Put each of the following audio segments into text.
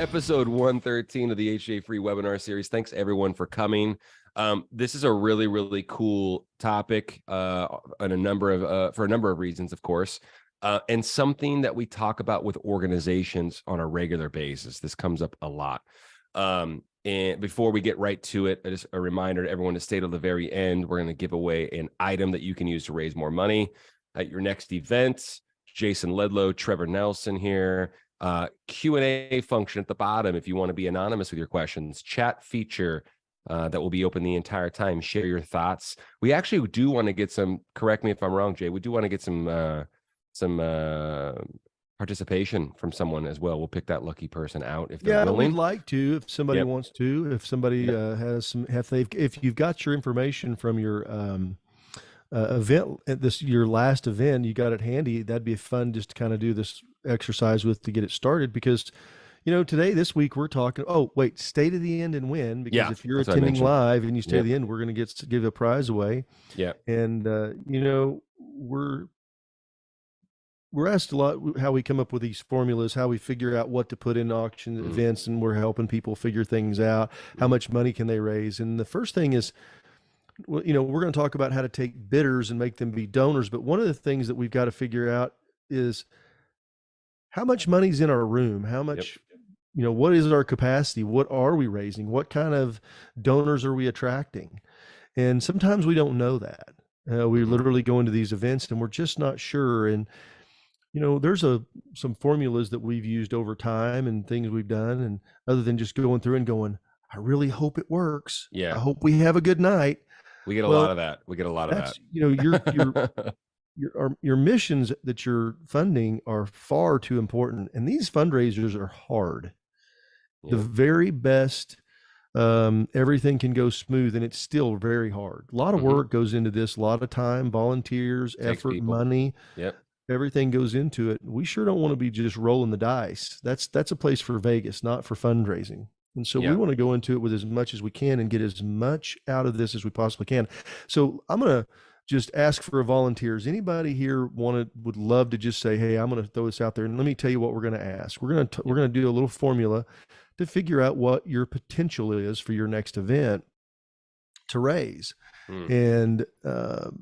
episode 113 of the HA Free webinar series. Thanks everyone for coming. This is a really, really cool topic on for a number of reasons, of course, and something that we talk about with organizations on a regular basis. This comes up a lot. And before we get right to it, just a reminder to everyone to stay till the very end. We're going to give away an item that you can use to raise more money at your next event. Jason Ledlow, Trevor Nelson here. Q&A function at the bottom if you want to be anonymous with your questions. Chat feature that will be open the entire time. Share your thoughts. We actually do want to get some, correct me if I'm wrong, Jay, we do want to get some participation from someone as well. We'll pick that lucky person out if they're willing. We'd like to, if somebody wants to, if somebody has some, if you've got your information from your event at your last event, you got it handy, that'd be fun just to kind of do this exercise with to get it started, because this week we're talking stay to the end and win, because if you're attending live and you stay to the end, we're going to give a prize away. And we're asked a lot how we come up with these formulas, how we figure out what to put in auction events, and we're helping people figure things out. How much money can they raise? And the first thing is, we're going to talk about how to take bidders and make them be donors. But one of the things that we've got to figure out is how much money's in our room, how much, what is our capacity? What are we raising? What kind of donors are we attracting? And sometimes we don't know that. We literally go into these events and we're just not sure. And, there's some formulas that we've used over time and things we've done. And other than just going through and going, I really hope it works. I hope we have a good night. We get a lot of that. We get a lot of that. Your missions that you're funding are far too important. And these fundraisers are hard. The very best, everything can go smooth, and it's still very hard. A lot of work goes into this, a lot of time, volunteers, effort, money. Everything goes into it. We sure don't want to be just rolling the dice. That's a place for Vegas, not for fundraising. And so we want to go into it with as much as we can and get as much out of this as we possibly can. So I'm going to just ask for volunteers. Anybody here would love to just say, hey, I'm going to throw this out there. And let me tell you what we're going to ask. We're going to do a little formula to figure out what your potential is for your next event to raise. And to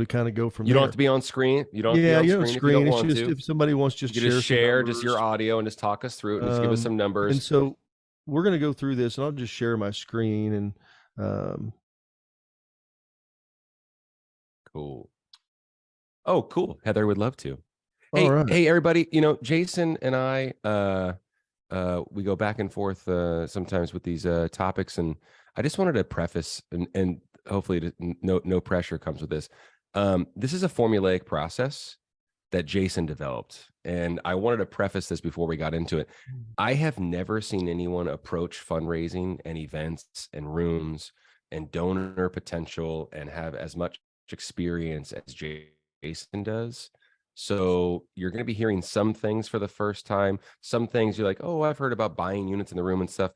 kind of go from there. You don't have to be on screen. You don't have to be on screen if you don't want to. If somebody wants to just share just your audio and just talk us through it and just give us some numbers. And so we're going to go through this, and I'll just share my screen. And cool. Oh, cool. Heather would love to. Hey, everybody. Jason and I, we go back and forth sometimes with these topics, and I just wanted to preface, and hopefully no pressure comes with this. This is a formulaic process that Jason developed. And I wanted to preface this before we got into it. I have never seen anyone approach fundraising and events and rooms and donor potential and have as much experience as Jason does. So you're going to be hearing some things for the first time. Some things you're like, oh, I've heard about buying units in the room and stuff.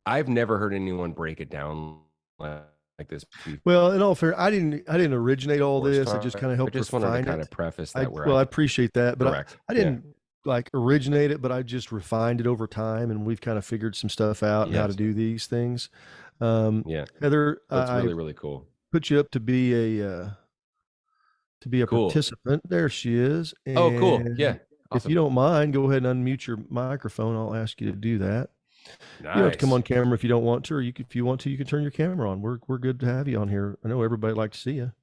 I've never heard anyone break it down like this. Well, in all fair, I didn't originate all this. I just kind of helped refine it. I just wanted to kind of preface that. I appreciate that, but I didn't originate it, but I just refined it over time, and we've kind of figured some stuff out and how to do these things. Heather, that's really, really cool. Put you up to be a participant. There she is. And oh, cool. Yeah. Awesome. If you don't mind, go ahead and unmute your microphone. I'll ask you to do that. Nice. You don't have to come on camera if you don't want to, or if you want to, you can turn your camera on. We're good to have you on here. I know everybody would like to see you.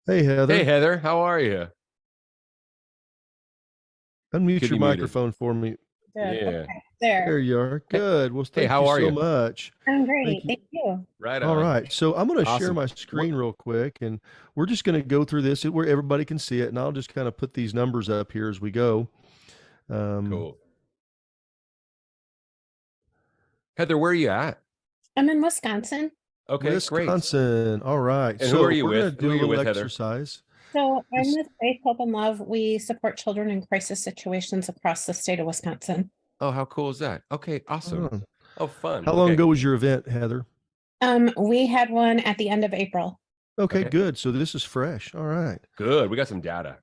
Hey, Heather. Hey, Heather. How are you? Unmute your microphone for me. Good. Yeah. Okay. There you are. Good. Well, thank how you are so you? much. I'm great. Thank you. Right on. All right. So I'm going to share Awesome. my screen real quick, and we're just going to go through this where everybody can see it, and I'll just kind of put these numbers up here as we go. Cool. Heather, where are you at? I'm in Wisconsin. Okay, Wisconsin. Great. All right. And so who are you we're with? going to do Who are a you little with, Heather? exercise. So I'm with Faith, Hope, and Love. We support children in crisis situations across the state of Wisconsin. Oh, how cool is that? Okay, awesome. Oh, fun. How long ago was your event, Heather? We had one at the end of April. Okay, good. So this is fresh. All right. Good. We got some data.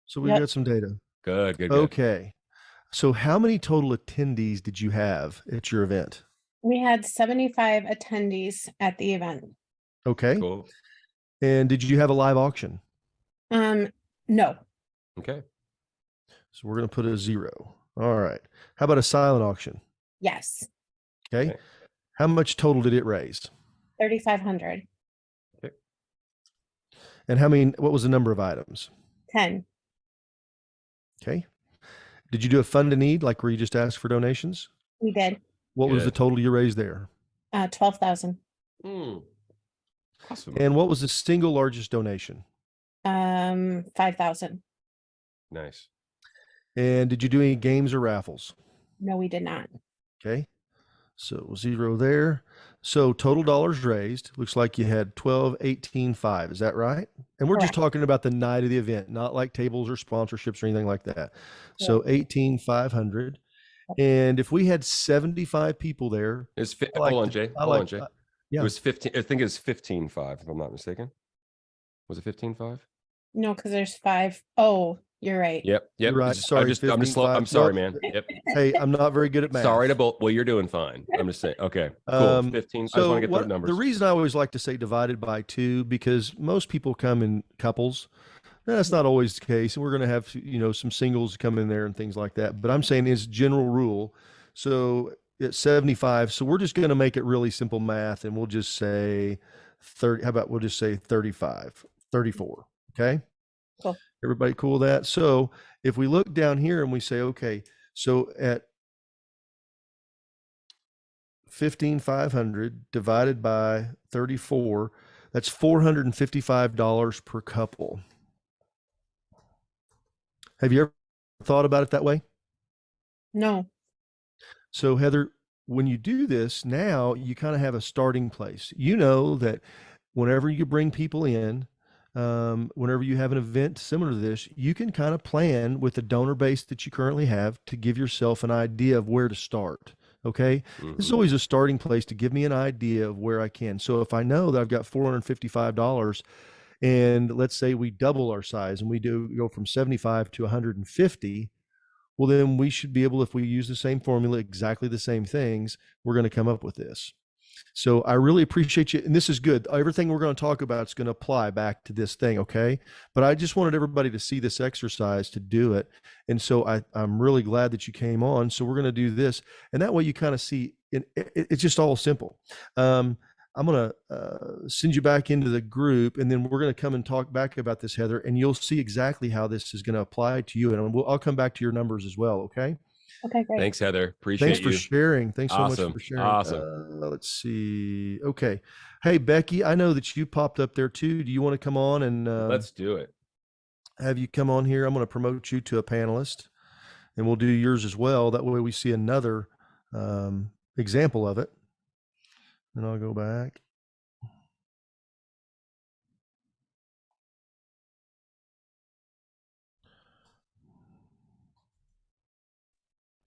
So we've got some data. Good. Okay. So how many total attendees did you have at your event? We had 75 attendees at the event. Okay. Cool. And did you have a live auction? No. Okay. So we're going to put a 0. All right. How about a silent auction? Yes. Okay. How much total did it raise? 3,500. And what was the number of items? 10. Okay. Did you do a fund to need, like where you just asked for donations? We did. What was the total you raised there? 12,000. Awesome. And what was the single largest donation? 5,000. Nice. And did you do any games or raffles? No, we did not. Okay. So 0 there. So total dollars raised, looks like you had 12,18,5. Is that right? And we're just talking about the night of the event, not like tables or sponsorships or anything like that. So 18,500. And if we had 75 people there, hold on, Jay. It was 15. I think it was 15.5, if I'm not mistaken. Was it 15.5? No, because there's 5. Oh, you're right. Yep. You're right. Sorry. I'm slow. I'm sorry, man. Yep. Hey, I'm not very good at math. Sorry to both. Well, you're doing fine. I'm just saying. Okay. Cool. 15. So I just want to get the numbers. The reason I always like to say divided by 2, because most people come in couples. That's not always the case. And we're going to have, some singles come in there and things like that. But I'm saying it's general rule. So it's 75. So we're just going to make it really simple math. And we'll just say 30. How about we'll just say 35, 34. Okay. Cool. Everybody cool with that? So if we look down here and we say, okay, so at 15,500 divided by 34, that's $455 per couple. Have you ever thought about it that way? No. So Heather, when you do this, now you kind of have a starting place. You know that whenever you bring people in, whenever you have an event similar to this, you can kind of plan with the donor base that you currently have to give yourself an idea of where to start. Okay. This is always a starting place to give me an idea of where I can. So if I know that I've got $455 and let's say we double our size and we go from 75 to 150, well, then we should be able, if we use the same formula, exactly the same things, we're going to come up with this. So I really appreciate you. And this is good. Everything we're going to talk about is going to apply back to this thing. Okay. But I just wanted everybody to see this exercise to do it. And so I'm really glad that you came on. So we're going to do this. And that way you kind of see it's just all simple. I'm going to send you back into the group, and then we're going to come and talk back about this, Heather, and you'll see exactly how this is going to apply to you. And I'll come back to your numbers as well. Okay. Okay, great. Thanks, Heather. Appreciate Thanks for sharing. Thanks so much for sharing. Awesome. Let's see. Okay. Hey, Becky, I know that you popped up there too. Do you want to come on and let's do it? Have you come on here? I'm going to promote you to a panelist, and we'll do yours as well. That way we see another example of it. And I'll go back.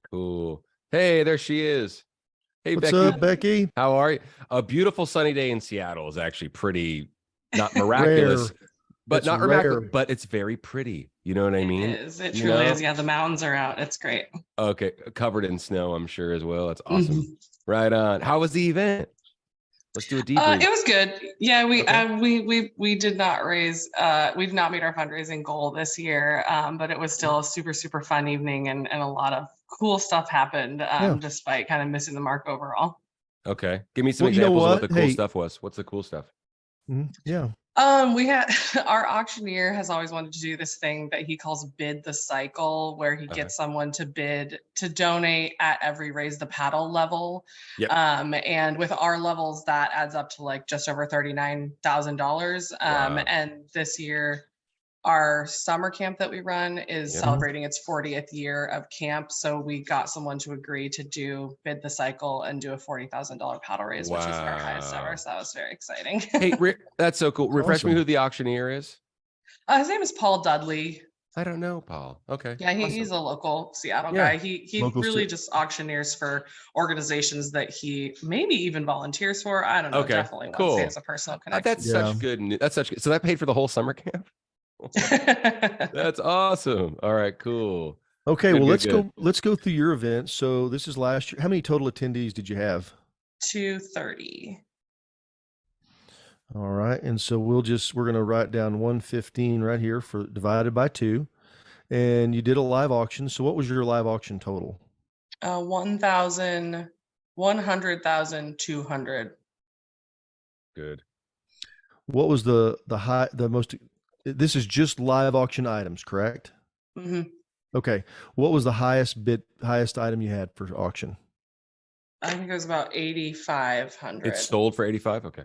Cool. Hey, there she is. Hey, What's Becky. up, Becky? How are you? A beautiful sunny day in Seattle is actually pretty, not miraculous, but not miraculous, but it's very pretty. You know what I mean? It is. It truly is. Yeah, the mountains are out. It's great. Okay. Covered in snow, I'm sure as well. That's awesome. Right on. How was the event? Let's do a debrief. It was good. Yeah, we did not raise. We did not meet our fundraising goal this year, but it was still a super, super fun evening, and a lot of cool stuff happened, despite kind of missing the mark overall. Okay, give me some examples of what the cool stuff was. What's the cool stuff? Yeah. We had our auctioneer has always wanted to do this thing that he calls bid the cycle, where he gets someone to bid to donate at every raise the paddle level. Yep. And with our levels, that adds up to like just over $39,000. Wow. And this year, our summer camp that we run is celebrating its 40th year of camp. So we got someone to agree to do bid the cycle and do a $40,000 paddle raise, which is our highest ever. So that was very exciting. Hey, that's so cool. Refresh me who the auctioneer is. His name is Paul Dudley. I don't know, Paul. Okay. Yeah, he's a local Seattle guy. He really just auctioneers for organizations that he maybe even volunteers for. I don't know. Okay. Definitely want to say it's a personal connection. That's such good news. That's such good. So that paid for the whole summer camp? That's awesome. All right, cool. Okay, Good, well, good. let's go through your event. So this is last year. How many total attendees did you have? 230. All right. And so we're going to write down 115 right here for divided by 2. And you did a live auction. So what was your live auction total? 100,200. Good. What was the most, this is just live auction items, correct? Mm-hmm. Okay. What was the highest item you had for auction? I think it was about 8,500. It's sold for 85. Okay.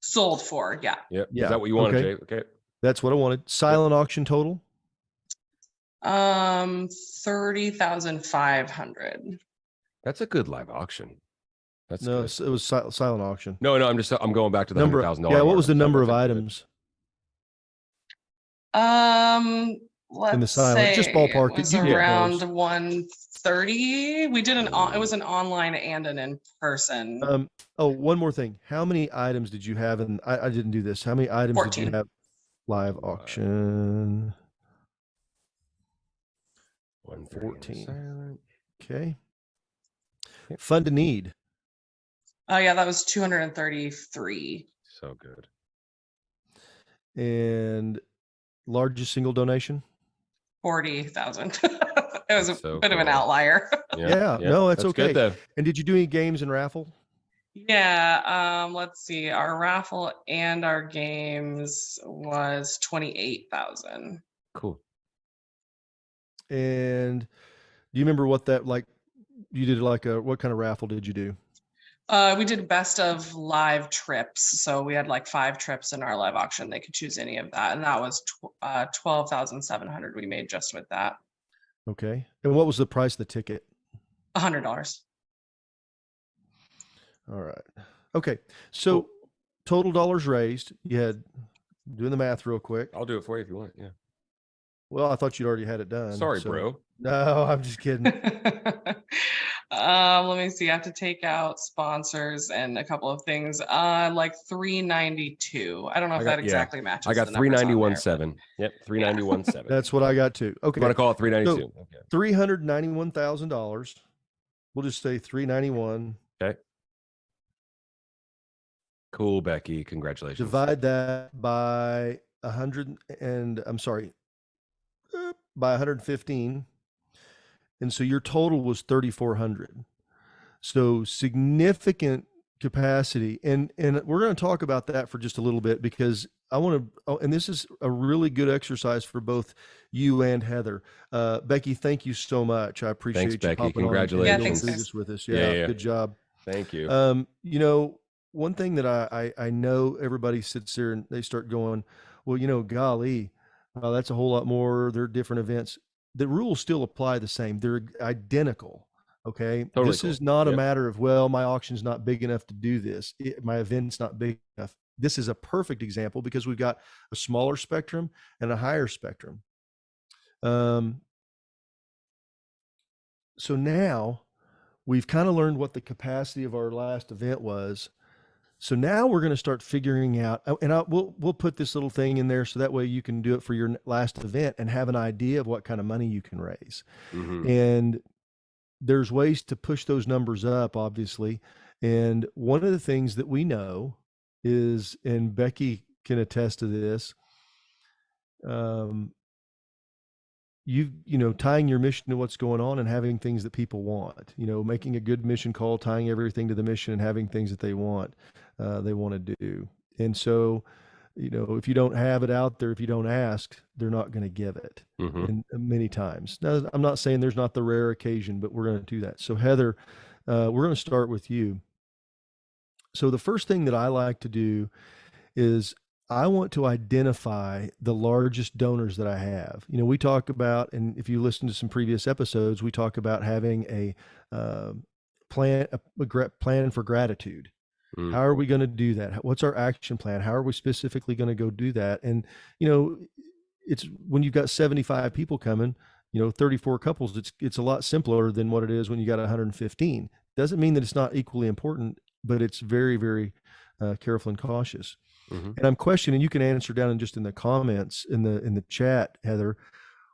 Sold for, yeah. Yep. Yeah. Is that what you wanted, Okay. Jay? Okay. That's what I wanted. Silent auction total? 30,500. That's a good live auction. That's No, good. it was silent auction. No, I'm going back to the $100,000. Yeah. What was the number of items? Let's in the silent, say just ballpark. it was You get around close. 130. We did it was an online and an in-person. Oh, one more thing. How many items did you have? And I didn't do this. How many items 14. did you have live auction? 14. Okay. Fund to need. Oh yeah, that was 233. So good. And largest single donation? 40,000. It was So a bit of an cool. outlier. Yeah, no, that's okay. Good, though. And did you do any games and raffle? Yeah, let's see. Our raffle and our games was 28,000. Cool. And do you remember what that you did what kind of raffle did you do? We did best of live trips. So we had like 5 trips in our live auction. They could choose any of that. And that was 12,700 we made just with that. Okay. And what was the price of the ticket? $100. All right. Okay. So total dollars raised, you had, doing the math real quick. I'll do it for you if you want. Yeah. Well, I thought you'd already had it done. Sorry, bro. No, I'm just kidding. Let me see. I have to take out sponsors and a couple of things. Like 392. I don't know if that exactly matches. I got 391.7. Yep, 391.7. That's what I got too. Okay. You want to call it 392? So, okay. $391,000. We'll just say 391. Okay. Cool, Becky. Congratulations. Divide that by 115. And so your total was 3,400. So significant capacity. And we're going to talk about that for just a little bit, because I want to, and this is a really good exercise for both you and Heather. Becky, thank you so much. I appreciate you. Becky. Popping Congratulations. on and this with us. Yeah, good job. Thank you. You know, one thing that I know everybody sits there and they start going, well, you know, golly, that's a whole lot more. They're different events. The rules still apply the same. They're identical. Okay. Totally this is not a matter of, well, my auction's not big enough to do this. My event's not big enough. This is a perfect example because we've got a smaller spectrum and a higher spectrum. So now we've kind of learned what the capacity of our last event was. So now we're going to start figuring out, and we'll put this little thing in there so that way you can do it for your last event and have an idea of what kind of money you can raise. Mm-hmm. And there's ways to push those numbers up, obviously. And one of the things that we know is, and Becky can attest to this, tying your mission to what's going on and having things that people want, making a good mission call, tying everything to the mission and having things that they want to do. And so, if you don't have it out there, if you don't ask, they're not going to give it. Mm-hmm. And many times. Now, I'm not saying there's not the rare occasion, but we're going to do that. So Heather, we're going to start with you. So the first thing that I like to do is I want to identify the largest donors that I have. We talk about, and if you listen to some previous episodes, we talk about having a plan for gratitude. Mm. How are we going to do that? What's our action plan? How are we specifically going to go do that? And, it's when you've got 75 people coming, 34 couples, it's a lot simpler than what it is when you got 115. Doesn't mean that it's not equally important, but it's very, very careful and cautious. Mm-hmm. And I'm questioning, you can answer down in the comments in the chat, Heather,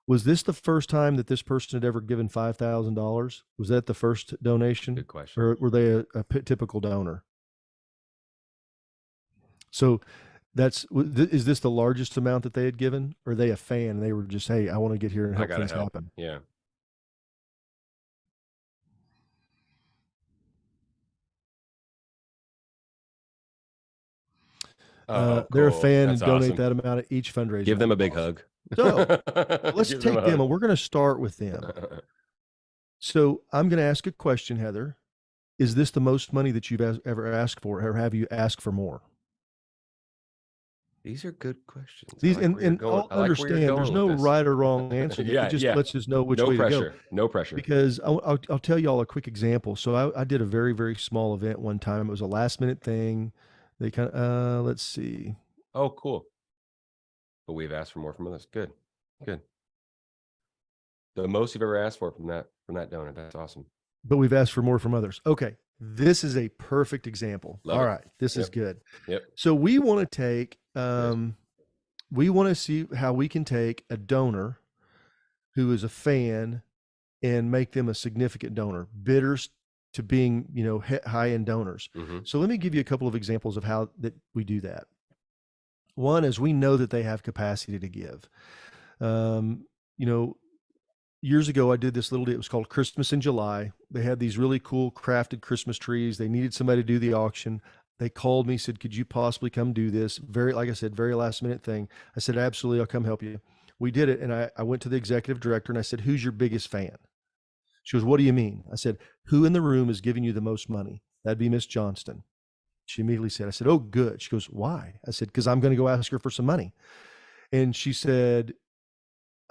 Was this the first time that this person had ever given $5,000? Was that the first donation? Good question. Or were they a typical donor? So is this the largest amount that they had given? Or are they a fan and they were just, hey, I want to get here and help things happen? Yeah. They're a fan That's and donate awesome. that amount at each fundraiser. Give them a big hug. So let's take them, and we're going to start with them. So I'm going to ask a question, Heather. Is this the most money that you've ever asked for, or have you asked for more? These are good questions. And I'll understand there's no right or wrong answer. Let's just know which way to go. No pressure. Because I'll tell you all a quick example. So I did a very, very small event one time. It was a last minute thing. They kind of, let's see. Oh, cool. But we've asked for more from others. Good. The most you've ever asked for from that donor. That's awesome. But we've asked for more from others. Okay. This is a perfect example. All right. This is good. Yep. So we want to take, we want to see how we can take a donor who is a fan and make them a significant donor, bidders to being, high end donors. Mm-hmm. So let me give you a couple of examples of how that we do that. One is we know that they have capacity to give. Years ago, I did this little deal. It was called Christmas in July. They had these really cool crafted Christmas trees. They needed somebody to do the auction. They called me, said, could you possibly come do this? Like I said, very last minute thing. I said, absolutely, I'll come help you. We did it. And I went to the executive director and I said, who's your biggest fan? She goes, what do you mean? I said, who in the room is giving you the most money? That'd be Miss Johnston. She immediately said, I said, oh, good. She goes, why? I said, because I'm going to go ask her for some money. And she said,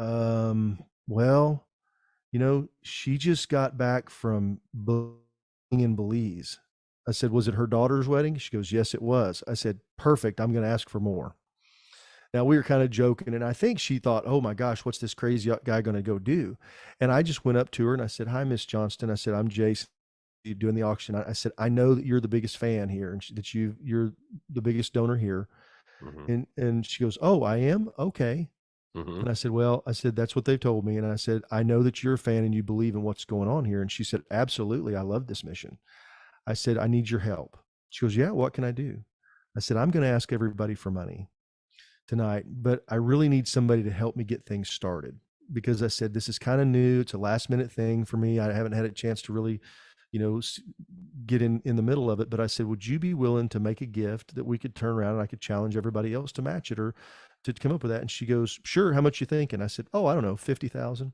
well, she just got back from in Belize. I said, was it her daughter's wedding? She goes, yes, it was. I said, perfect. I'm going to ask for more. Now we were kind of joking, and I think she thought, oh my gosh, what's this crazy guy going to go do? And I just went up to her and I said, hi, Miss Johnston. I said, I'm Jason. You doing the auction? I said, I know that you're the biggest fan here, and that you're the biggest donor here. Mm-hmm. And she goes, oh, I am? Okay. Mm-hmm. And I said, well, that's what they've told me. And I said, I know that you're a fan and you believe in what's going on here. And she said, absolutely. I love this mission. I said, I need your help. She goes, yeah, what can I do? I said, I'm going to ask everybody for money tonight, but I really need somebody to help me get things started, because I said, this is kind of new. It's a last minute thing for me. I haven't had a chance to really, get in the middle of it. But I said, would you be willing to make a gift that we could turn around and I could challenge everybody else to match it or to come up with that? And she goes, sure. How much you think? And I said, oh, I don't know, 50,000.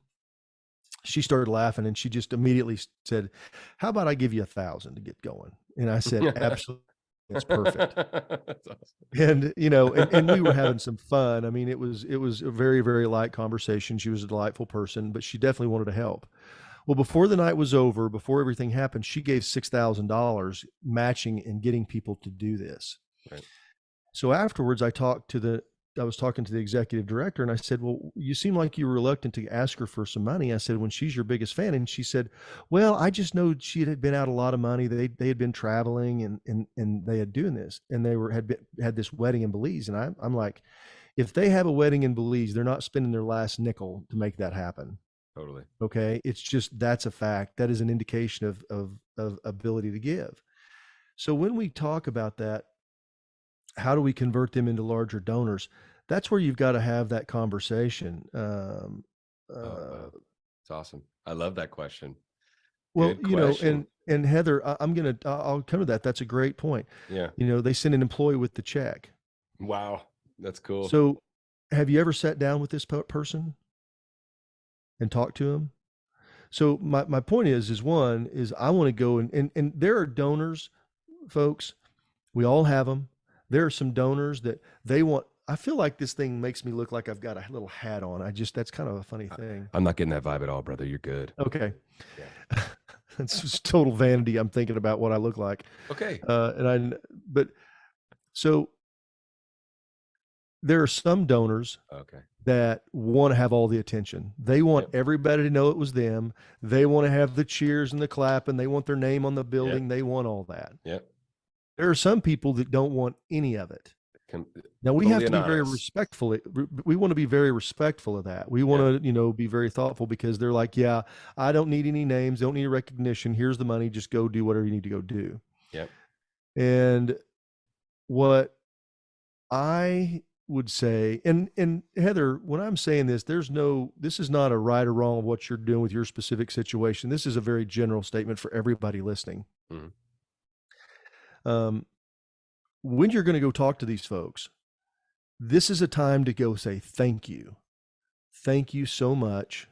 She started laughing and she just immediately said, how about I give you 1,000 to get going? And I said, absolutely. That's perfect. That's awesome. And, and we were having some fun. I mean, it was a very, very light conversation. She was a delightful person, but she definitely wanted to help. Well, before the night was over, before everything happened, she gave $6,000 matching and getting people to do this. Right. So afterwards, I was talking to the executive director and I said, well, you seem like you were reluctant to ask her for some money. I said, when she's your biggest fan. And she said, well, I just know she had been out a lot of money. They had been traveling and they had doing this, and they had this wedding in Belize. And I'm like, if they have a wedding in Belize, they're not spending their last nickel to make that happen. Totally. Okay. It's just, that's a fact. That is an indication of ability to give. So when we talk about that, how do we convert them into larger donors? That's where you've got to have that conversation. It's awesome. I love that question. Well, and Heather, I'll come to that. That's a great point. Yeah. They send an employee with the check. Wow. That's cool. So have you ever sat down with this person and talked to him? So my point is I want to go and there are donors, folks. We all have them. There are some donors that they want. I feel like this thing makes me look like I've got a little hat on. that's kind of a funny thing. I'm not getting that vibe at all, brother. You're good. Okay. Yeah. It's just total vanity. I'm thinking about what I look like. Okay. So there are some donors that want to have all the attention. They want everybody to know it was them. They want to have the cheers and the clapping. They want their name on the building. They want all that. Yep. There are some people that don't want any of it. Now we totally have to be very anonymous. respectful. We want to be very respectful of that. We want to, be very thoughtful, because they're like, yeah, I don't need any names. Don't need recognition. Here's the money. Just go do whatever you need to go do. Yep. And what I would say, and Heather, when I'm saying this, this is not a right or wrong of what you're doing with your specific situation. This is a very general statement for everybody listening. Mm-hmm. When you're going to go talk to these folks, this is a time to go say, thank you. Thank you so much.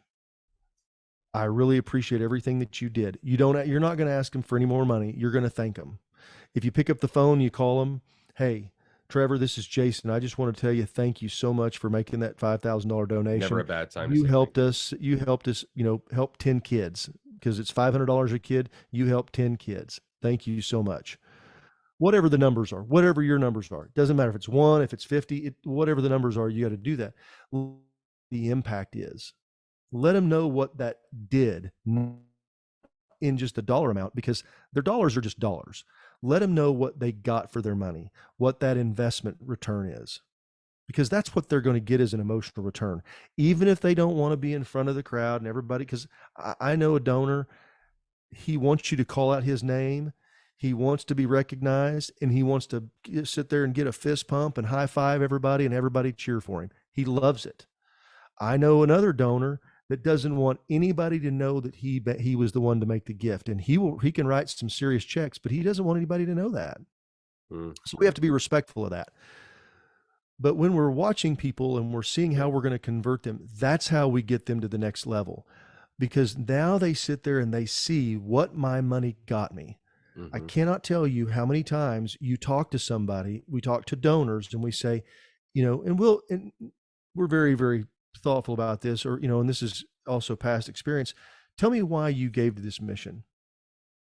I really appreciate everything that you did. You're not going to ask them for any more money. You're going to thank them. If you pick up the phone, you call them, hey, Trevor, this is Jason. I just want to tell you, thank you so much for making that $5,000 donation. Never a bad time. You helped us, help 10 kids, because it's $500 a kid. You helped 10 kids. Thank you so much. Whatever the numbers are, whatever your numbers are, it doesn't matter if it's 1, if it's 50, whatever the numbers are, you got to do that. The impact is, let them know what that did in just a dollar amount, because their dollars are just dollars. Let them know what they got for their money, what that investment return is, because that's what they're going to get as an emotional return. Even if they don't want to be in front of the crowd and everybody, because I know a donor, he wants you to call out his name. He wants to be recognized, and he wants to sit there and get a fist pump and high five everybody and everybody cheer for him. He loves it. I know another donor that doesn't want anybody to know that he was the one to make the gift, and he can write some serious checks, but he doesn't want anybody to know that. So we have to be respectful of that. But when we're watching people and we're seeing how we're going to convert them, that's how we get them to the next level, because now they sit there and they see what my money got me. I cannot tell you how many times you talk to somebody, we talk to donors, and we say, and we're very, very thoughtful about this, or, and this is also past experience. Tell me why you gave to this mission.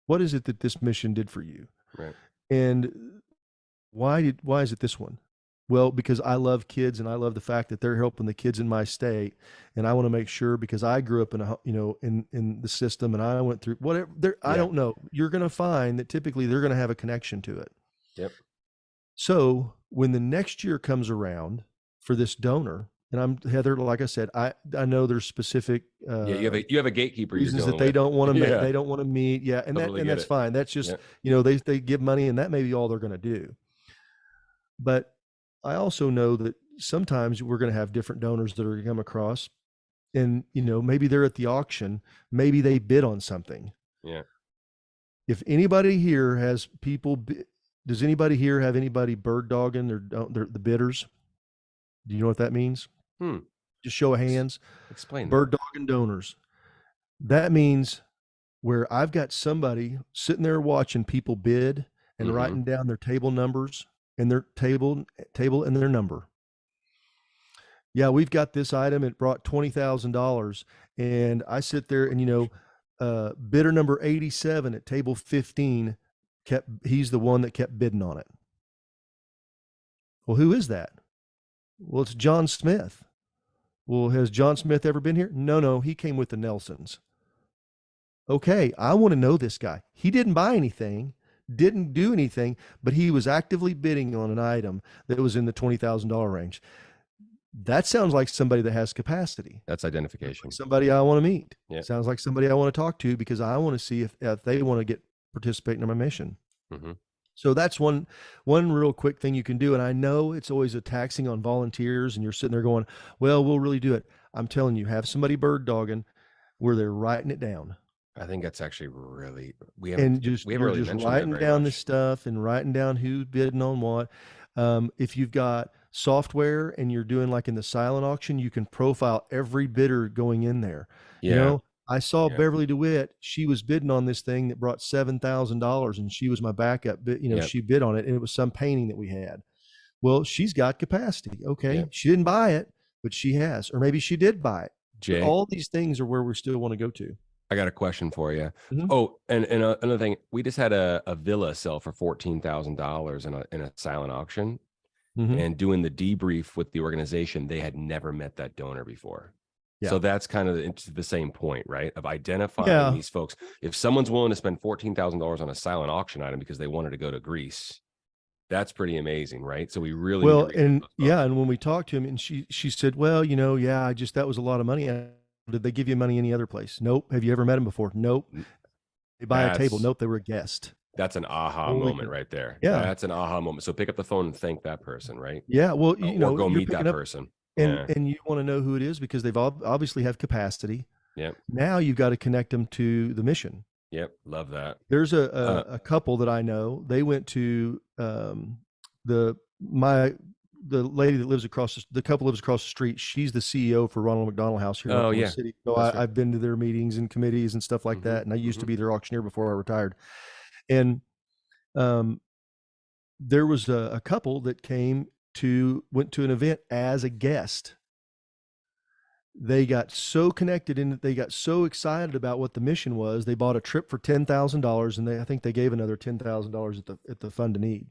What is it that this mission did for you? Right. And why is it this one? Well, because I love kids, and I love the fact that they're helping the kids in my state, and I want to make sure, because I grew up in in the system, and I went through whatever. I don't know. You're going to find that typically they're going to have a connection to it. Yep. So when the next year comes around for this donor, and Heather, like I said, I know there's specific you have a gatekeeper reasons that they don't want to make, they don't want to meet. Yeah, and totally that's fine. That's just they give money, and that may be all they're going to do. But I also know that sometimes we're going to have different donors that are going to come across, and, maybe they're at the auction, maybe they bid on something. Yeah. If anybody here has does anybody here have anybody bird dogging the bidders? Do you know what that means? Just show of hands. Explain. Bird dogging donors. That means where I've got somebody sitting there watching people bid and writing down their table numbers and their table and their number. Yeah, we've got this item. It brought $20,000, and I sit there and bidder number 87 at table 15 he's the one that kept bidding on it. Well, who is that? Well, it's John Smith. Well, has John Smith ever been here? No, he came with the Nelsons. Okay, I want to know this guy. He didn't buy anything, didn't do anything, but he was actively bidding on an item that was in the $20,000 range. That sounds like somebody that has capacity. That's identification. Like somebody I want to meet. Yeah. Sounds like somebody I want to talk to, because I want to see if they want to participate in my mission. So that's one real quick thing you can do. And I know it's always a taxing on volunteers, and you're sitting there going, well, we'll really do it. I'm telling you, have somebody bird dogging where they're writing it down. I think that's actually really, you're just writing down this stuff and writing down who's bidding on what. If you've got software and you're doing like in the silent auction, you can profile every bidder going in there. Yeah. I saw Beverly DeWitt. She was bidding on this thing that brought $7,000, and she was my backup. But she bid on it, and it was some painting that we had. Well, she's got capacity. Okay, she didn't buy it, but she has, or maybe she did buy it. Jay, all these things are where we still want to go to. I got a question for you. Oh, and another thing, we just had a villa sell for $14,000 in a silent auction, and doing the debrief with the organization, they had never met that donor before. Yeah. So that's kind of the same point, right? Of identifying these folks. If someone's willing to spend $14,000 on a silent auction item because they wanted to go to Greece, That's pretty amazing, right? So we really need to Well, reach out to and those yeah, folks. and when we talked to him, and she said, well, yeah, that was a lot of money. Did they give you money any other place? Nope. Have you ever met him before? Nope. They buy a table? That's Nope. They were a guest. That's an aha Only moment right there. Yeah. That's an aha moment. So pick up the phone and thank that person, right? Yeah. Well, Or go you're meet that picking up person. and Yeah. you want to know who it is because they've obviously have capacity. Yep. Now you've got to connect them to the mission. Yep. Love that. There's a couple that I know. They went to the lady that lives the couple lives across the street. She's the CEO for Ronald McDonald House here in Oh, Oklahoma yeah. City. So That's right. I've been to their meetings and committees and stuff like that. And I used to be their auctioneer before I retired. And there was a couple that went to an event as a guest. They got so connected and they got so excited about what the mission was. They bought a trip for $10,000, and I think they gave another $10,000 at the Fund to Need.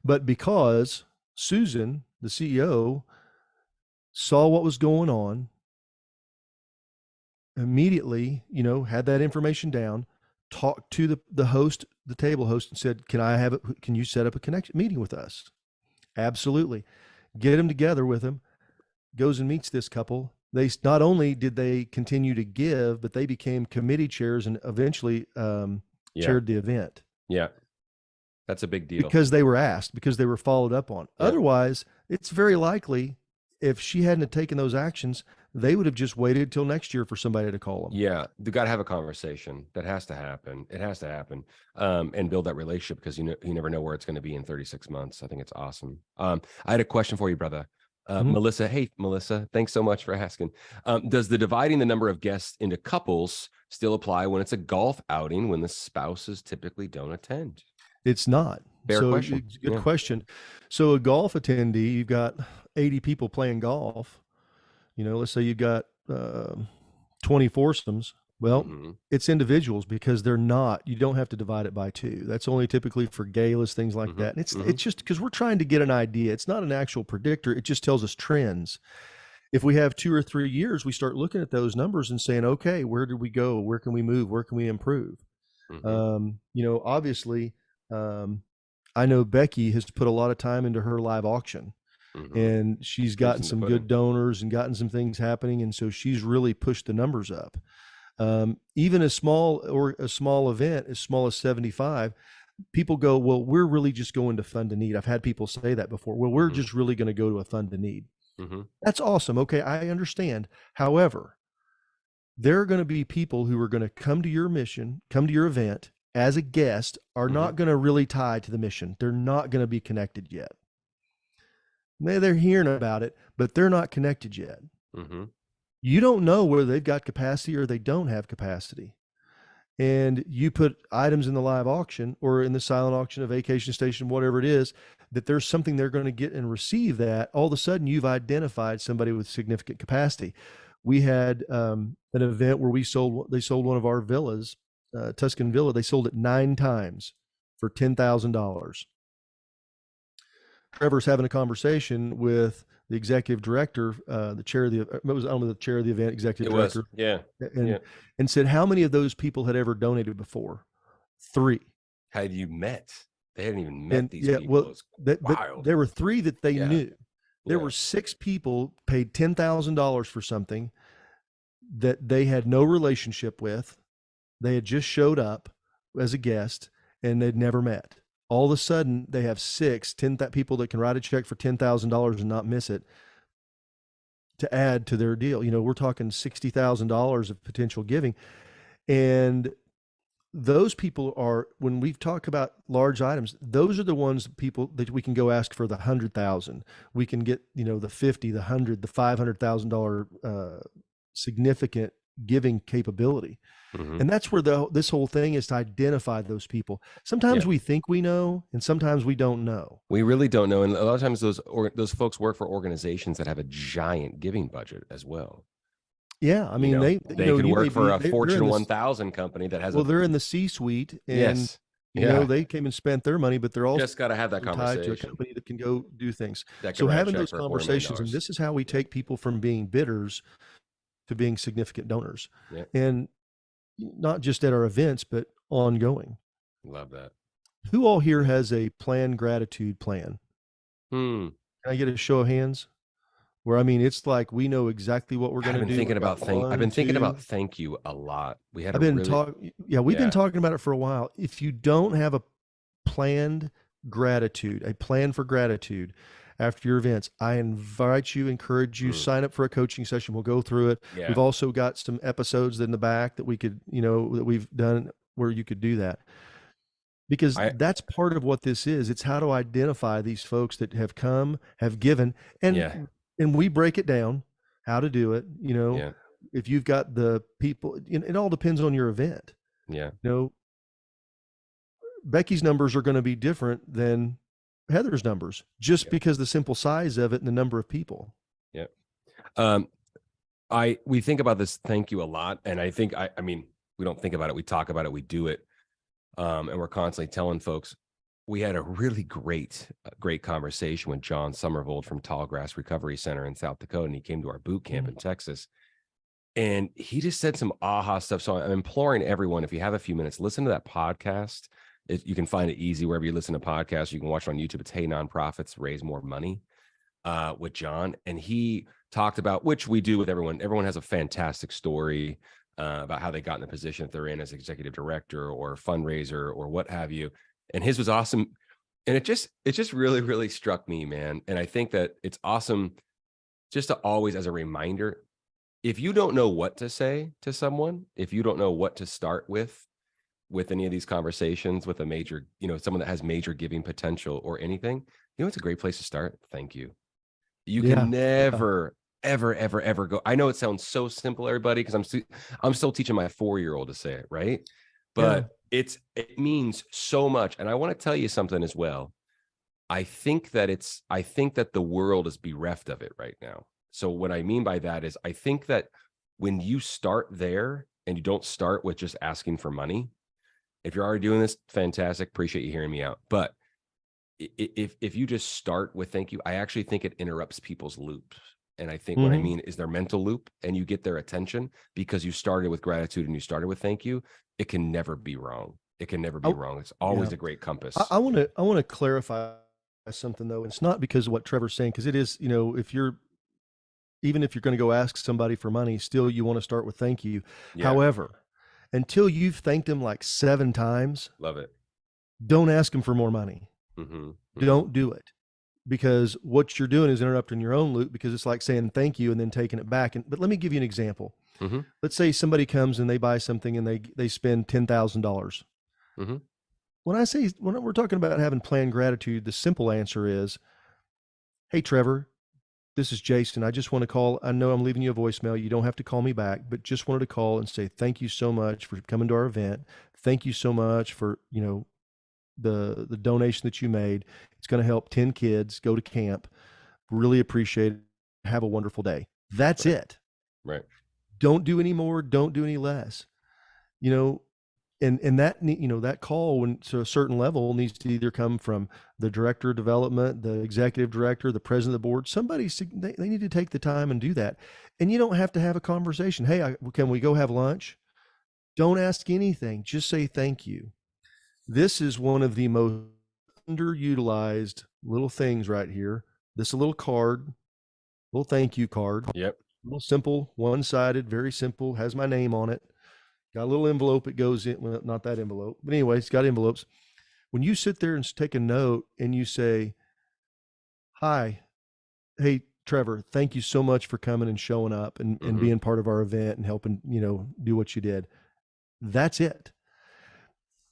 But because Susan, the CEO, saw what was going on, immediately, had that information down, talked to the host, the table host, and said, can you set up a connection meeting with us? Absolutely. Get them together with him, goes and meets this couple. They not only did they continue to give, but they became committee chairs and eventually chaired the event. Yeah. That's a big deal. Because they were asked, because they were followed up on. Yep. Otherwise, it's very likely if she hadn't taken those actions, they would have just waited till next year for somebody to call them. Yeah. They got to have a conversation. That has to happen. It has to happen. And build that relationship because you never know where it's going to be in 36 months. I think it's awesome. I had a question for you, brother. Melissa. Hey, Melissa, thanks so much for asking. Does the dividing the number of guests into couples still apply when it's a golf outing when the spouses typically don't attend? It's not. Fair question. Good question. So a golf attendee, you've got 80 people playing golf. Let's say you've got 20 foursomes. Well, it's individuals because you don't have to divide it by two. That's only typically for galas, things like that. And it's just because we're trying to get an idea. It's not an actual predictor. It just tells us trends. If we have 2 or 3 years, we start looking at those numbers and saying, okay, where did we go? Where can we move? Where can we improve? Obviously, I know Becky has put a lot of time into her live auction. And she's gotten some good donors and gotten some things happening. And so she's really pushed the numbers up. Even a small event as small as 75, people go, well, we're really just going to Fund to Need. I've had people say that before. Well, we're just really going to go to a Fund to Need. That's awesome. Okay, I understand. However, there are going to be people who are going to come to your mission, come to your event as a guest, are not going to really tie to the mission. They're not going to be connected yet. Maybe they're hearing about it, but they're not connected yet. You don't know whether they've got capacity or they don't have capacity. And you put items in the live auction or in the silent auction, a vacation station, whatever it is, that there's something they're going to get and receive that, all of a sudden you've identified somebody with significant capacity. We had an event where they sold one of our villas, Tuscan Villa. They sold it 9 times for $10,000. Trevor's having a conversation with the executive director, the chair of the event, executive director. And said, how many of those people had ever donated before? 3. Had you met? They hadn't even met these people. Well, but there were 3 that they knew. There were 6 people paid $10,000 for something that they had no relationship with. They had just showed up as a guest and they'd never met. All of a sudden, they have 10 people that can write a check for $10,000 and not miss it to add to their deal. We're talking $60,000 of potential giving. And those people are, when we talk about large items, those are the ones people that we can go ask for the 100,000. We can get, the 50, the 100, the $500,000 significant giving capability. And that's where this whole thing is, to identify those people. Sometimes we think we know, and sometimes we don't know. We really don't know. And a lot of times those folks work for organizations that have a giant giving budget as well. Yeah. I mean, they could work for a Fortune 1000 company that has they're in the C-suite and they came and spent their money, but they're also just got to have that conversation. Tied to a company that can go do things. So having those conversations, and this is how we take people from being bidders to being significant donors. And not just at our events, but ongoing. Love that. Who all here has a planned gratitude plan? Can I get a show of hands? Where, I mean, it's like we know exactly what we're going to do. I've been thinking about thank you a lot. We had we've been talking about it for a while. If you don't have a planned gratitude, a plan for gratitude after your events, I encourage you, sign up for a coaching session. We'll go through it. Yeah. We've also got some episodes in the back that we could, that we've done where you could do that. Because that's part of what this is. It's how to identify these folks that have come, have given, and we break it down how to do it. If you've got the people, it all depends on your event. Yeah. Becky's numbers are going to be different than Heather's numbers just because the simple size of it and the number of people. Yeah. We think about this thank you a lot. And I think, I mean, we don't think about it. We talk about it. We do it. And we're constantly telling folks. We had a really great conversation with John Somervold from Tallgrass Recovery Center in South Dakota. And he came to our boot camp in Texas. And he just said some aha stuff. So I'm imploring everyone, if you have a few minutes, listen to that podcast. You can find it easy wherever you listen to podcasts. You can watch it on YouTube. It's Hey Nonprofits Raise More Money with John. And he talked about, which we do with everyone. Everyone has a fantastic story about how they got in the position that they're in as executive director or fundraiser or what have you. And his was awesome. And it just really, really struck me, man. And I think that it's awesome just to always, as a reminder, if you don't know what to say to someone, if you don't know what to start with any of these conversations with a major, someone that has major giving potential or anything, it's a great place to start. Thank you. You can never, ever go. I know it sounds so simple, everybody, because I'm still teaching my 4-year-old to say it, right? But it means so much. And I want to tell you something as well. I think that the world is bereft of it right now. So what I mean by that is I think that when you start there and you don't start with just asking for money, if you're already doing this, fantastic. Appreciate you hearing me out. But if you just start with thank you, I actually think it interrupts people's loops. And I think what I mean is their mental loop, and you get their attention because you started with gratitude and you started with thank you. It can never be wrong. It can never be wrong. It's always a great compass. I want to clarify something though. It's not because of what Trevor's saying, because it is, even if you're going to go ask somebody for money, still you want to start with thank you. Yeah. However, until you've thanked them like 7 times, love it. Don't ask them for more money. Don't do it, because what you're doing is interrupting your own loop, because it's like saying thank you and then taking it back. But let me give you an example. Let's say somebody comes and they buy something and they spend $10,000. When we're talking about having planned gratitude, the simple answer is, hey, Trevor, this is Jason. I just want to call. I know I'm leaving you a voicemail. You don't have to call me back, but just wanted to call and say thank you so much for coming to our event. Thank you so much for, the donation that you made. It's going to help 10 kids go to camp. Really appreciate it. Have a wonderful day. That's it. Right. Don't do any more. Don't do any less. And that, that call, when to a certain level, needs to either come from the director of development, the executive director, the president of the board. They need to take the time and do that. And you don't have to have a conversation. Hey, can we go have lunch? Don't ask anything. Just say thank you. This is one of the most underutilized little things right here. This little card, little thank you card. Yep. Little simple, one-sided, very simple, has my name on it. Got a little envelope. It goes in, well, not that envelope, but anyway, it's got envelopes. When you sit there and take a note and you say, hi, hey, Trevor, thank you so much for coming and showing up and being part of our event and helping, do what you did. That's it.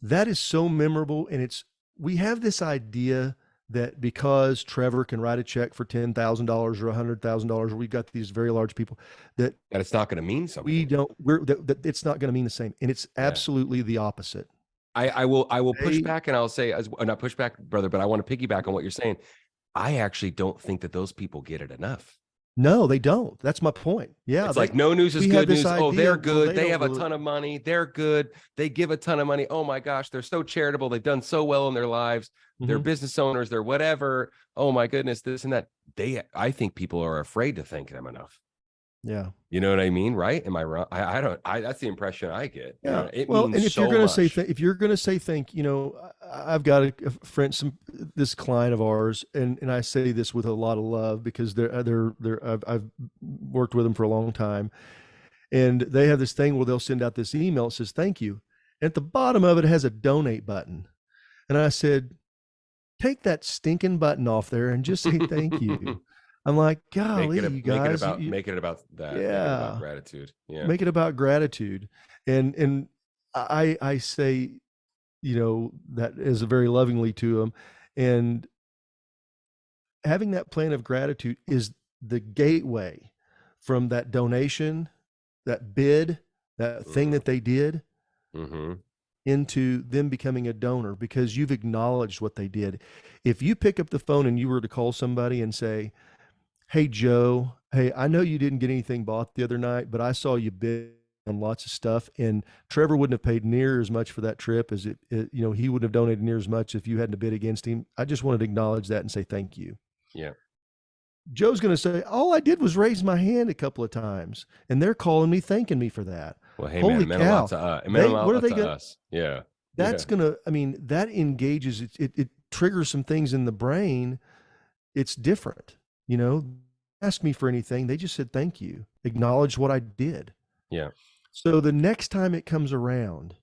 That is so memorable. And we have this idea that because Trevor can write a check for $10,000 or $100,000, we've got these very large people that it's not going to mean something. That it's not going to mean the same. And it's absolutely the opposite. I will push back, and I'll say, not push back, brother, but I want to piggyback on what you're saying. I actually don't think that those people get it enough. No, they don't. That's my point. Yeah. It's like no news is good news. Oh, they're good. They have a ton of money. They're good. They give a ton of money. Oh my gosh, they're so charitable. They've done so well in their lives. They're business owners. They're whatever. Oh my goodness, this and that. I think people are afraid to thank them enough. Yeah. You know what I mean? Right? Am I wrong? that's the impression I get. Yeah. It well, means and if so you're going much. to say, if you're going to say thank, I've got a friend, this client of ours, and I say this with a lot of love because I've worked with them for a long time, and they have this thing where they'll send out this email that says thank you. At the bottom of it has a donate button, and I said, take that stinking button off there and just say thank you. I'm like, golly, you guys, make it about that. Yeah, make it about gratitude. Yeah, make it about gratitude, and I say, that is very lovingly to them, and having that plan of gratitude is the gateway from that donation, that bid, that thing that they did, into them becoming a donor, because you've acknowledged what they did. If you pick up the phone and you were to call somebody and say, hey, Joe, hey, I know you didn't get anything bought the other night, but I saw you bid on lots of stuff, and Trevor wouldn't have paid near as much for that trip as he wouldn't have donated near as much if you hadn't bid against him. I just wanted to acknowledge that and say thank you. Yeah. Joe's going to say, all I did was raise my hand a couple of times, and they're calling me, thanking me for that. Well, hey, holy man, cow. It meant a lot to us. Yeah. That's going to, that engages, it triggers some things in the brain. It's different. Ask me for anything. They just said, thank you. Acknowledge what I did. Yeah. So the next time it comes around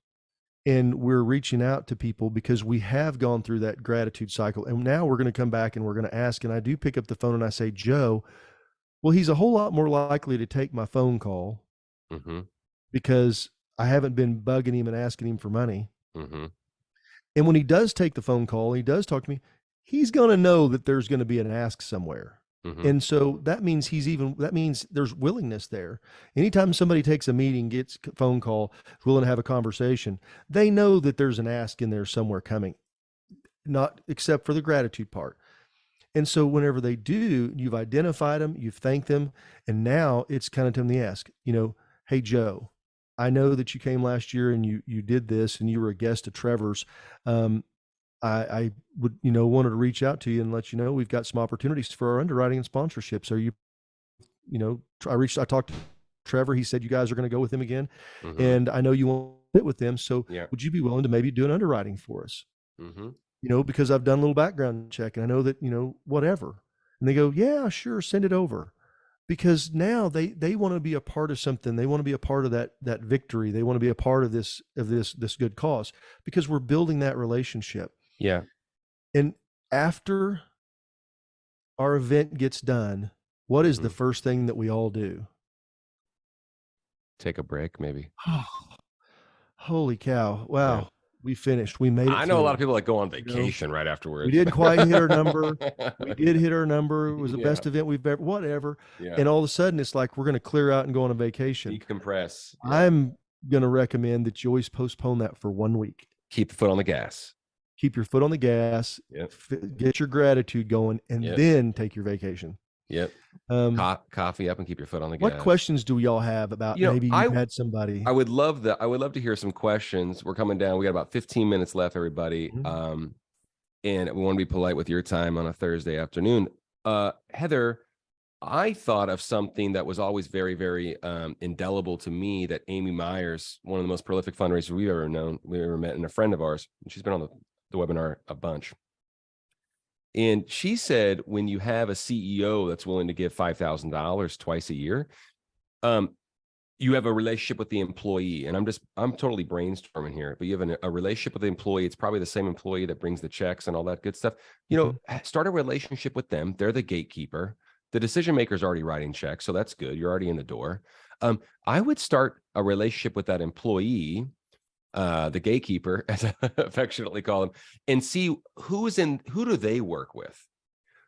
and we're reaching out to people, because we have gone through that gratitude cycle, and now we're going to come back and we're going to ask, and I do pick up the phone and I say, Joe, well, he's a whole lot more likely to take my phone call because I haven't been bugging him and asking him for money. And when he does take the phone call, he does talk to me, he's going to know that there's going to be an ask somewhere. And so that means there's willingness there. Anytime somebody takes a meeting, gets a phone call, is willing to have a conversation, they know that there's an ask in there somewhere coming, not except for the gratitude part. And so whenever they do, you've identified them, you've thanked them, and now it's kind of time to ask, hey, Joe, I know that you came last year and you did this and you were a guest of Trevor's. I would, wanted to reach out to you and let you know we've got some opportunities for our underwriting and sponsorships. Are you, I talked to Trevor. He said you guys are going to go with him again, and I know you want to fit with them. So would you be willing to maybe do an underwriting for us? Because I've done a little background check and I know that, whatever. And they go, yeah, sure, send it over. Because now they want to be a part of something. They want to be a part of that victory. They want to be a part of this good cause, because we're building that relationship. Yeah. And after our event gets done, what is the first thing that we all do? Take a break, maybe. Holy cow. Wow. Yeah. We finished. We made it. I know a lot of people go on vacation right afterwards. We didn't quite hit our number. We did hit our number. It was the best event we've ever, whatever. Yeah. And all of a sudden it's like, we're going to clear out and go on a vacation. Decompress. Yeah. I'm going to recommend that you always postpone that for 1 week. Keep the foot on the gas. Keep your foot on the gas. Yep. Get your gratitude going, and then take your vacation. Yep. Coffee up and keep your foot on the gas. What questions do y'all have about maybe you've had somebody? I would love to hear some questions. We're coming down. We got about 15 minutes left, everybody. And we want to be polite with your time on a Thursday afternoon. Heather, I thought of something that was always very, very indelible to me, that Amy Myers, one of the most prolific fundraisers we've ever met, and a friend of ours. She's been on the webinar a bunch. And she said, when you have a CEO that's willing to give $5,000 twice a year, you have a relationship with the employee. And I'm totally brainstorming here, but you have a relationship with the employee. It's probably the same employee that brings the checks and all that good stuff. Start a relationship with them. They're the gatekeeper. The decision maker is already writing checks, so that's good. You're already in the door. I would start a relationship with that employee, the gatekeeper, as I affectionately call them, and see who do they work with.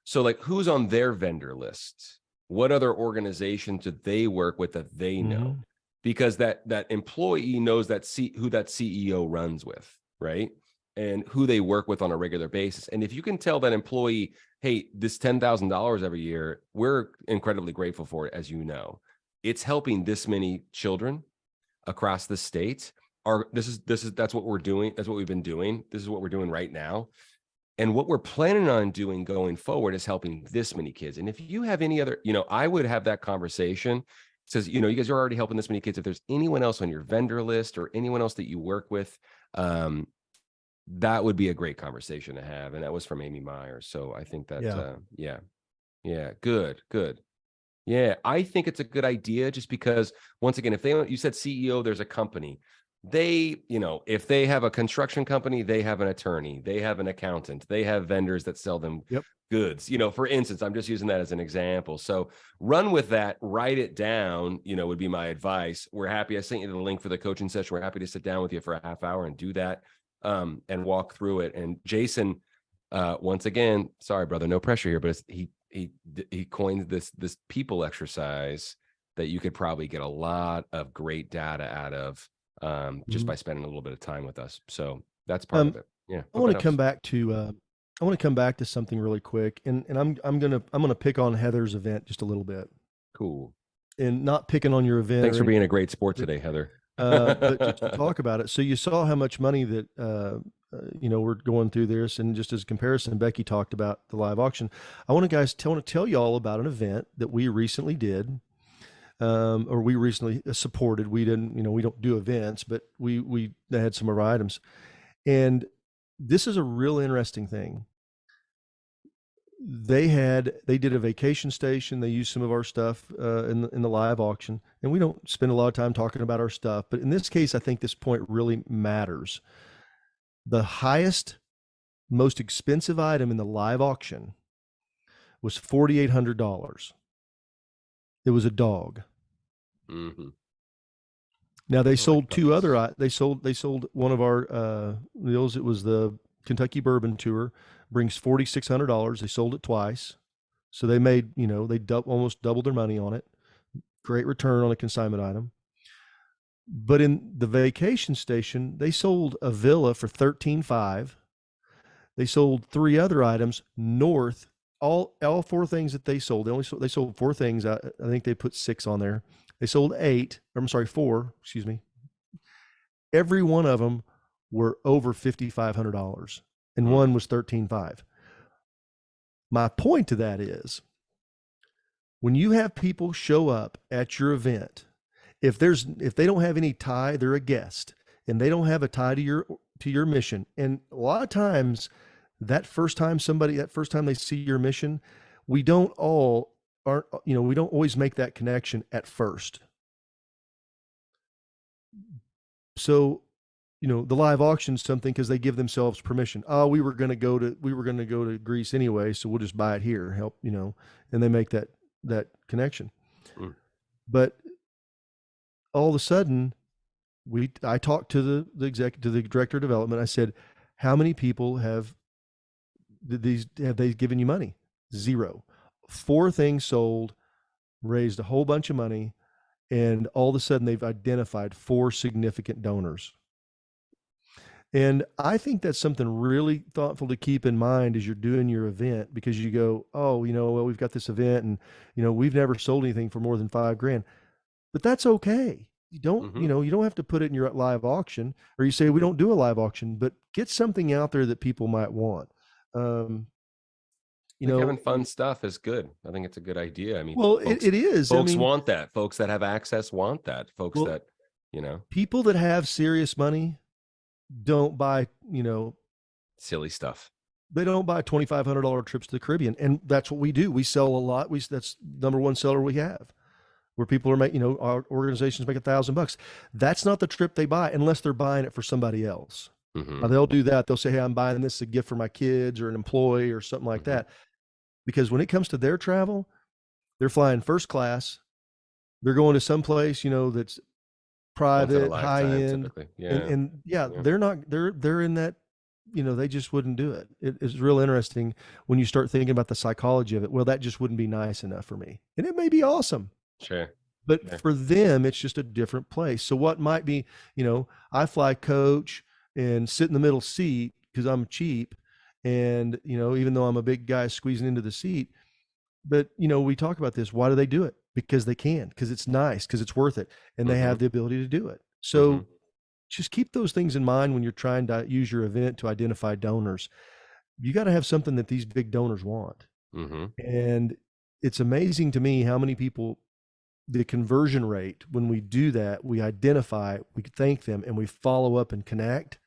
So like, who's on their vendor list? What other organizations do they work with that they know? Because that employee knows who that CEO runs with, right? And who they work with on a regular basis. And if you can tell that employee, hey, this $10,000 every year, we're incredibly grateful for it, as you know. It's helping this many children across the state. That's what we're doing. That's what we've been doing. This is what we're doing right now. And what we're planning on doing going forward is helping this many kids. And if you have any other, I would have that conversation. It says, you guys are already helping this many kids. If there's anyone else on your vendor list or anyone else that you work with, that would be a great conversation to have. And that was from Amy Myers. So I think that, yeah, good. Yeah, I think it's a good idea just because, once again, if you said CEO, there's a company. They, if they have a construction company, they have an attorney, they have an accountant, they have vendors that sell them goods. For instance, I'm just using that as an example. So run with that, write it down, would be my advice. We're happy. I sent you the link for the coaching session. We're happy to sit down with you for a half hour and do that, and walk through it. And Jason, once again, sorry, brother, no pressure here, but he coined this people exercise that you could probably get a lot of great data out of, just by spending a little bit of time with us. So that's part of it. Yeah. I want to come back to something really quick, and I'm gonna pick on Heather's event just a little bit. Cool. And not picking on your event. Thanks for being a great sport today, Heather. But just to talk about it. So you saw how much money that we're going through this, and just as a comparison, Becky talked about the live auction. I want to tell you all about an event that we recently did, or we recently supported. We didn't, we don't do events, but we had some of our items, and this is a real interesting thing. They did a vacation station. They used some of our stuff in the live auction, and we don't spend a lot of time talking about our stuff, but in this case, I think this point really matters. The highest, most expensive item in the live auction was $4,800. It was a dog. Mm-hmm. Now they sold two other. They sold one of our meals. It was the Kentucky Bourbon Tour. Brings $4,600. They sold it twice, so they made almost doubled their money on it. Great return on a consignment item. But in the vacation station, they sold a villa for $13,500. They sold three other items north. All four things that they sold. They sold four things. I think they put 6 on there. They sold 4. Excuse me. Every one of them were over $5,500, and one was $13,500. My point to that is, when you have people show up at your event, if they don't have any tie, they're a guest, and they don't have a tie to your mission. And a lot of times, that first time they see your mission, we don't always make that connection at first. So, the live auction is something because they give themselves permission. Oh, we were going to go to Greece anyway, so we'll just buy it here. Help, and they make that connection. But all of a sudden, I talked to the director of development. I said, how many people have they given you money? 0. 4 things sold, raised a whole bunch of money, and all of a sudden they've identified 4 significant donors. And I think that's something really thoughtful to keep in mind as you're doing your event, because you go, oh, well, we've got this event, and we've never sold anything for more than $5,000. But that's okay. You don't, you don't have to put it in your live auction, or you say we don't do a live auction, but get something out there that people might want. Having fun stuff is good. I think it's a good idea. I mean, well, it is. Folks want that. Folks that have access want that. Folks that, people that have serious money don't buy, silly stuff. They don't buy $2,500 trips to the Caribbean, and that's what we do. We sell a lot. That's number one seller we have, where people are making, our organizations make $1,000. That's not the trip they buy unless they're buying it for somebody else. Now, they'll do that. They'll say, hey, I'm buying this as a gift for my kids or an employee or something like that. Because when it comes to their travel, they're flying first class. They're going to some place, that's private, high end. They're not, they're in that, they just wouldn't do it. It's real interesting when you start thinking about the psychology of it. Well, that just wouldn't be nice enough for me. And it may be awesome. Sure. But for them, it's just a different place. So what might be, I fly coach and sit in the middle seat because I'm cheap. And, even though I'm a big guy squeezing into the seat, but, we talk about this. Why do they do it? Because they can, because it's nice, because it's worth it. And they have the ability to do it. So just keep those things in mind when you're trying to use your event to identify donors. You got to have something that these big donors want. And it's amazing to me how many people, the conversion rate, when we do that, we identify, we thank them, and we follow up and connect,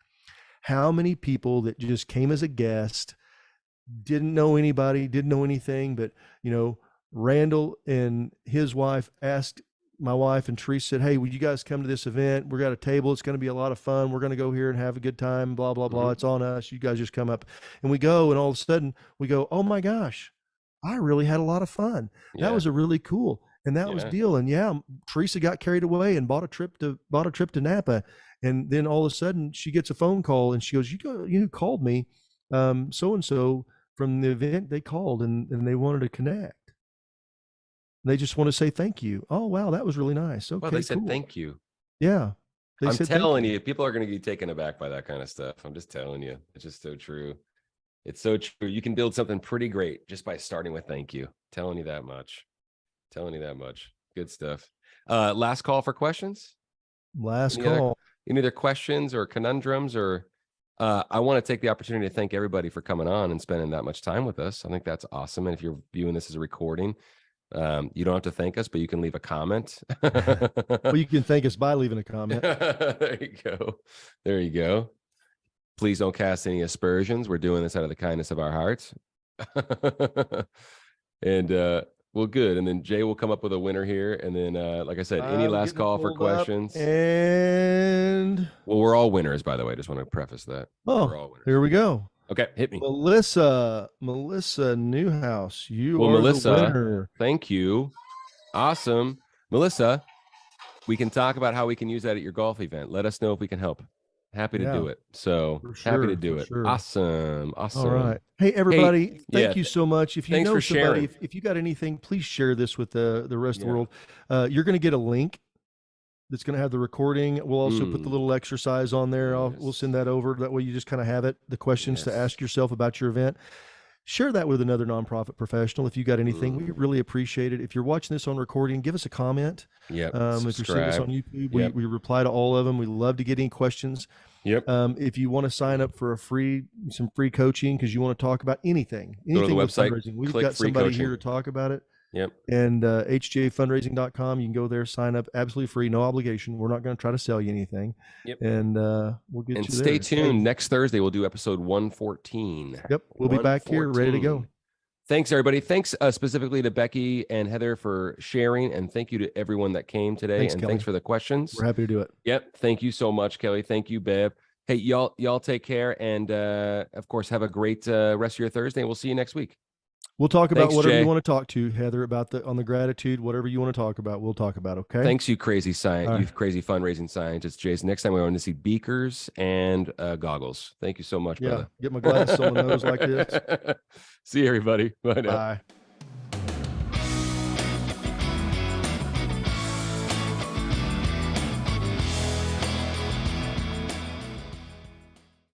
how many people that just came as a guest, didn't know anybody, didn't know anything, but Randall and his wife asked my wife, and Teresa said, "Hey, would you guys come to this event? We got a table. It's going to be a lot of fun. We're going to go here and have a good time, blah, blah, blah. It's on us. You guys just come up." And we go, and all of a sudden we go, "Oh my gosh, I really had a lot of fun. That was a really cool." And that was deal. And Teresa got carried away and bought a trip to Napa. And then all of a sudden she gets a phone call and she goes, "You called me, so-and-so from the event, they called and they wanted to connect. They just want to say thank you." Oh, wow, that was really nice. Okay, well, they said cool. thank you. Yeah. I'm telling you, people are going to be taken aback by that kind of stuff. I'm just telling you. It's just so true. It's so true. You can build something pretty great just by starting with thank you. Telling you that much. Good stuff. Last call for questions. Any other questions or conundrums, or I want to take the opportunity to thank everybody for coming on and spending that much time with us. I think that's awesome. And if you're viewing this as a recording, you don't have to thank us, but you can leave a comment. Well, you can thank us by leaving a comment. There you go. Please don't cast any aspersions. We're doing this out of the kindness of our hearts. And well, good. And then Jay will come up with a winner here. And then, like I said, any last call for questions? And well, we're all winners, by the way. I just want to preface that. We're all winners. Here we go. Okay, hit me. Melissa Newhouse, you are Melissa, the winner. Thank you. Awesome. Melissa, we can talk about how we can use that at your golf event. Let us know if we can help. Happy to do it. So happy to do it. Awesome. All right. Hey, everybody. Thank you so much. If you know somebody, if you got anything, please share this with the rest of the world. You're going to get a link that's going to have the recording. We'll also put the little exercise on there. We'll send that over. That way you just kind of have it, the questions to ask yourself about your event. Share that with another nonprofit professional. If you got anything, we really appreciate it. If you're watching this on recording, give us a comment. If you're seeing this on YouTube, we reply to all of them. We love to get any questions. If you want to sign up for some free coaching because you want to talk about anything go to the website, fundraising, we've got somebody here to talk about it. And hjfundraising.com, you can go there, sign up, absolutely free, no obligation. We're not going to try to sell you anything. And we'll get you there. Stay tuned. Next Thursday, we'll do episode 114. We'll be back here ready to go. Thanks, everybody. Thanks specifically to Becky and Heather for sharing. And thank you to everyone that came today. Thanks, Kelly. Thanks for the questions. We're happy to do it. Thank you so much, Kelly. Thank you, Bev. Hey, y'all take care. And of course, have a great rest of your Thursday. We'll see you next week. We'll talk about whatever you want to talk to, Heather, about on the gratitude, whatever you want to talk about, we'll talk about. Okay. Thanks, you crazy science, you crazy fundraising scientist, Jason. Next time we're going to see beakers and goggles. Thank you so much, brother. Get my glasses on the nose like this. See you, everybody. Bye now. Bye.